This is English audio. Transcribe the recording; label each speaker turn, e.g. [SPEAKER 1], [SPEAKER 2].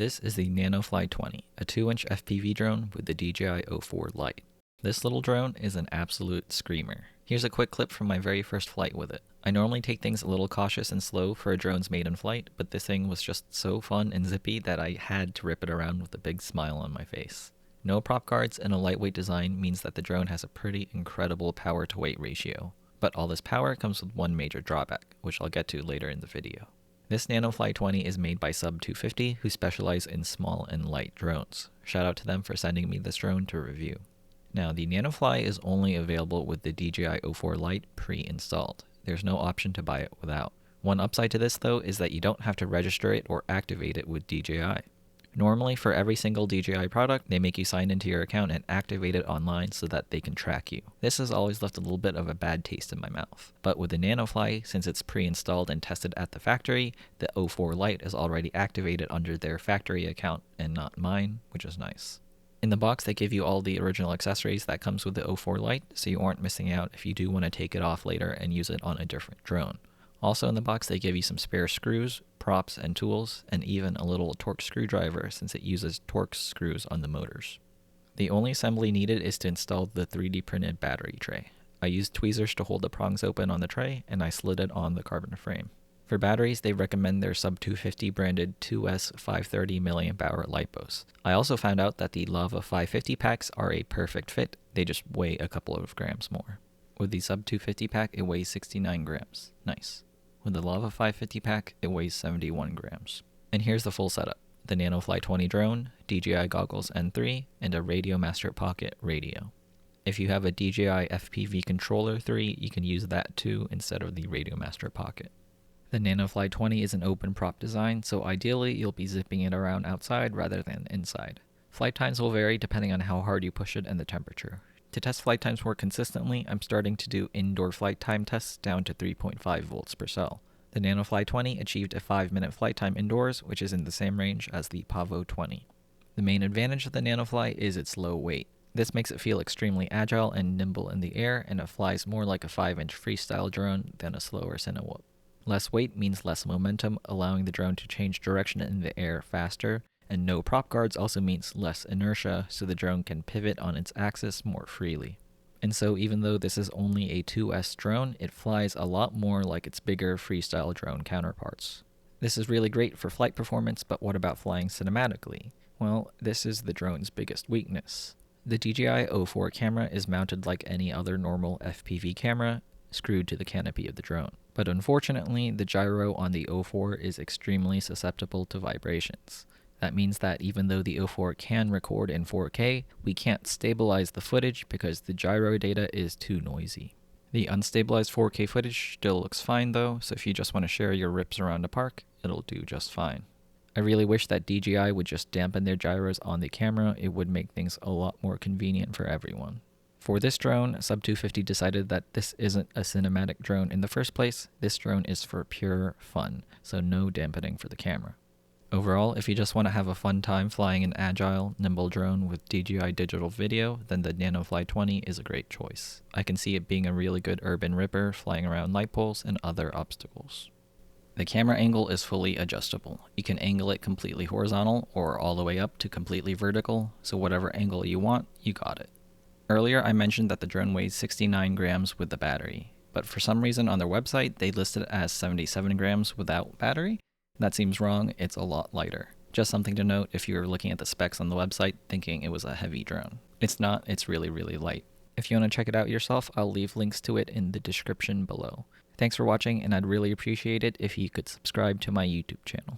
[SPEAKER 1] This is the Nanofly20, a 2-inch FPV drone with the DJI O4 Lite. This little drone is an absolute screamer. Here's a quick clip from my very first flight with it. I normally take things a little cautious and slow for a drone's maiden flight, but this thing was just so fun and zippy that I had to rip it around with a big smile on my face. No prop guards and a lightweight design means that the drone has a pretty incredible power to weight ratio. But all this power comes with one major drawback, which I'll get to later in the video. This Nanofly20 is made by Sub250, who specialize in small and light drones. Shout out to them for sending me this drone to review. Now, the Nanofly is only available with the DJI O4 Lite pre-installed. There's no option to buy it without. One upside to this, though, is that you don't have to register it or activate it with DJI. Normally, for every single DJI product, they make you sign into your account and activate it online so that they can track you. This has always left a little bit of a bad taste in my mouth. But with the Nanofly, since it's pre-installed and tested at the factory, the O4 Lite is already activated under their factory account and not mine, which is nice. In the box, they give you all the original accessories that comes with the O4 Lite, so you aren't missing out if you do want to take it off later and use it on a different drone. Also in the box, they give you some spare screws, props, and tools, and even a little Torx screwdriver since it uses Torx screws on the motors. The only assembly needed is to install the 3D printed battery tray. I used tweezers to hold the prongs open on the tray, and I slid it on the carbon frame. For batteries, they recommend their Sub250 branded 2S 530 mAh LiPos. I also found out that the Lava 550 packs are a perfect fit, they just weigh a couple of grams more. With the Sub250 pack, it weighs 69 grams. Nice. With the Lava 550 pack, it weighs 71 grams. And here's the full setup. The Nanofly20 drone, DJI goggles N3, and a Radio Master Pocket radio. If you have a DJI FPV Controller 3, you can use that too instead of the Radio Master Pocket. The Nanofly20 is an open prop design, so ideally you'll be zipping it around outside rather than inside. Flight times will vary depending on how hard you push it and the temperature. To test flight times more consistently, I'm starting to do indoor flight time tests down to 3.5 volts per cell. The Nanofly20 achieved a 5-minute flight time indoors, which is in the same range as the Pavo 20. The main advantage of the Nanofly is its low weight. This makes it feel extremely agile and nimble in the air, and it flies more like a 5-inch freestyle drone than a slower Cinewhoop. Less weight means less momentum, allowing the drone to change direction in the air faster, and no prop guards also means less inertia, so the drone can pivot on its axis more freely. And so even though this is only a 2S drone, it flies a lot more like its bigger freestyle drone counterparts. This is really great for flight performance, but what about flying cinematically? Well, this is the drone's biggest weakness. The DJI O4 camera is mounted like any other normal FPV camera, screwed to the canopy of the drone. But unfortunately, the gyro on the O4 is extremely susceptible to vibrations. That means that even though the O4 can record in 4K, we can't stabilize the footage because the gyro data is too noisy. The unstabilized 4K footage still looks fine though, so if you just want to share your rips around a park, it'll do just fine. I really wish that DJI would just dampen their gyros on the camera. It would make things a lot more convenient for everyone. For this drone, Sub250 decided that this isn't a cinematic drone in the first place. This drone is for pure fun, so no dampening for the camera. Overall, if you just want to have a fun time flying an agile, nimble drone with DJI digital video, then the Nanofly20 is a great choice. I can see it being a really good urban ripper flying around light poles and other obstacles. The camera angle is fully adjustable. You can angle it completely horizontal or all the way up to completely vertical, so whatever angle you want, you got it. Earlier I mentioned that the drone weighs 69 grams with the battery, but for some reason on their website they list it as 77 grams without battery. That seems wrong, it's a lot lighter. Just something to note if you're looking at the specs on the website thinking it was a heavy drone. It's not, it's really light. If you want to check it out yourself, I'll leave links to it in the description below. Thanks for watching, and I'd really appreciate it if you could subscribe to my YouTube channel.